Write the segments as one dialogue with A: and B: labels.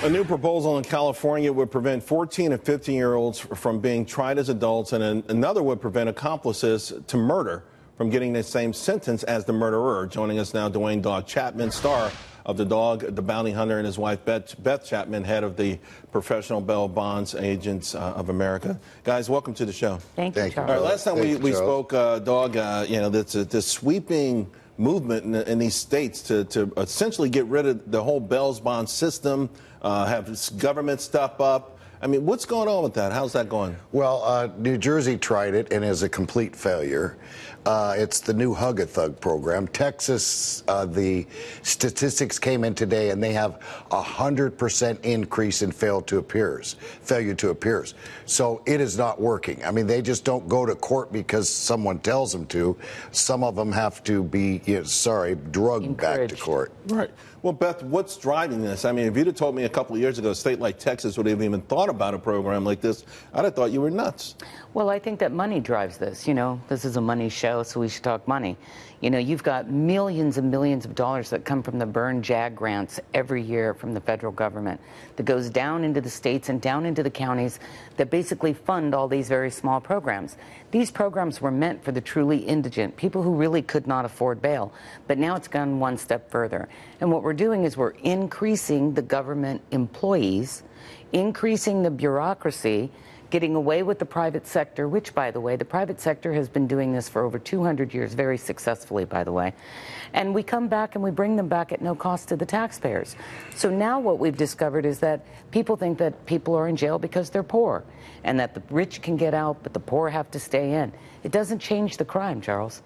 A: A new proposal in California would prevent 14 and 15-year-olds from being tried as adults, and another would prevent accomplices to murder from getting the same sentence as the murderer. Joining us now, Duane "Dog" Chapman, star of The Dog, The Bounty Hunter, and his wife, Beth Chapman, head of the Professional Bail Bonds Agents of America. Guys, welcome to the show.
B: Thank you, Charles.
A: All right, last time we spoke, Dog, this sweeping movement in these states to essentially get rid of the whole bail bond system, have government step up. I mean, what's going on with that? How's that going?
C: Well, New Jersey tried it and is a complete failure. It's the new Hug-a-Thug program. Texas, the statistics came in today, and they have 100% increase in failure to appears. So it is not working. I mean, they just don't go to court because someone tells them to. Some of them have to be, drugged back to court.
A: Right. Well, Beth, what's driving this? I mean, if you'd have told me a couple of years ago a state like Texas would have even thought about a program like this, I'd have thought you were nuts.
B: Well, I think that money drives this. You know, this is a money show, so we should talk money. You know, you've got millions and millions of dollars that come from the Burn JAG grants every year from the federal government that goes down into the states and down into the counties that basically fund all these very small programs. These programs were meant for the truly indigent, people who really could not afford bail. But now it's gone one step further. And what we're doing is we're increasing the government employees, increasing the bureaucracy, getting away with the private sector, which, by the way, the private sector has been doing this for over 200 years, very successfully, by the way. And we come back and we bring them back at no cost to the taxpayers. So now what we've discovered is that people think that people are in jail because they're poor, and that the rich can get out, but the poor have to stay in. It doesn't change the crime, Charles.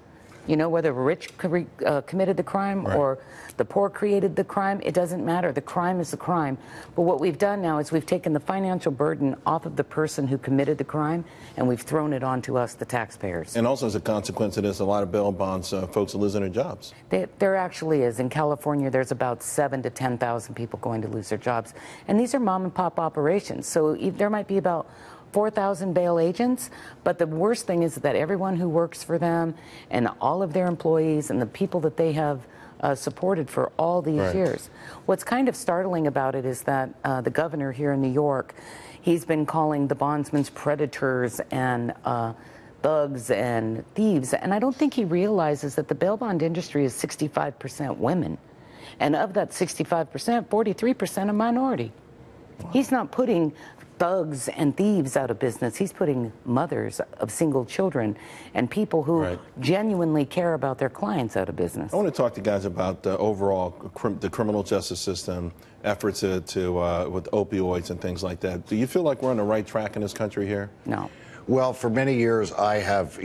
B: You know, whether the rich committed the crime or the poor created the crime, it doesn't matter. The crime is the crime. But what we've done now is we've taken the financial burden off of the person who committed the crime, and we've thrown it onto us, the taxpayers.
A: And also as a consequence of this, a lot of bail bonds, folks are losing their jobs.
B: There actually is. In California, there's about 7,000 to 10,000 people going to lose their jobs. And these are mom and pop operations. So there might be about 4,000 bail agents, but the worst thing is that everyone who works for them and all of their employees and the people that they have supported for all these years. What's kind of startling about it is that the governor here in New York, he's been calling the bondsmen's predators and thugs and thieves, and I don't think he realizes that the bail bond industry is 65% women, and of that 65%, 43% are minority. Wow. He's not putting thugs and thieves out of business. He's putting mothers of single children and people who genuinely care about their clients out of business.
A: I want to talk to you guys about the overall the criminal justice system, efforts with opioids and things like that. Do you feel like we're on the right track in this country here?
B: No.
C: Well, for many years, I have,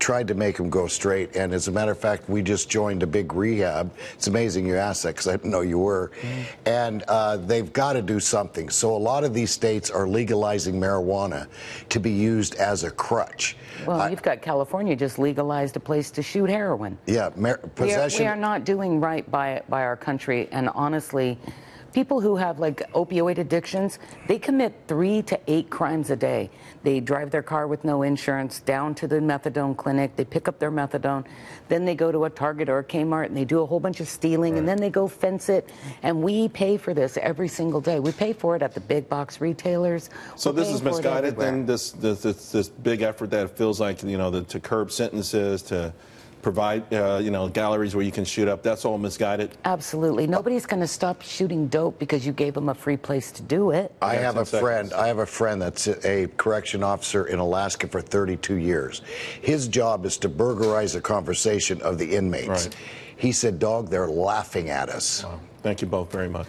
C: tried to make them go straight. And as a matter of fact, we just joined a big rehab. It's amazing you asked that because I didn't know you were. And they've got to do something. So a lot of these states are legalizing marijuana to be used as a crutch.
B: Well, you've got California just legalized a place to shoot heroin.
C: Yeah, possession.
B: We are not doing right by our country. And honestly, people who have like opioid addictions, they commit 3 to 8 crimes a day. They drive their car with no insurance down to the methadone clinic. They pick up their methadone. Then they go to a Target or a Kmart and they do a whole bunch of stealing, and then they go fence it. And we pay for this every single day. We pay for it at the big box retailers.
A: So this is misguided then, this big effort that feels like, to curb sentences, to provide, galleries where you can shoot up. That's all misguided?
B: Absolutely. Nobody's going to stop shooting dope because you gave them a free place to do it.
C: I have a friend that's a correction officer in Alaska for 32 years. His job is to burglarize a conversation of the inmates. He said, "Dog, they're laughing at us."
A: Wow. Thank you both very much.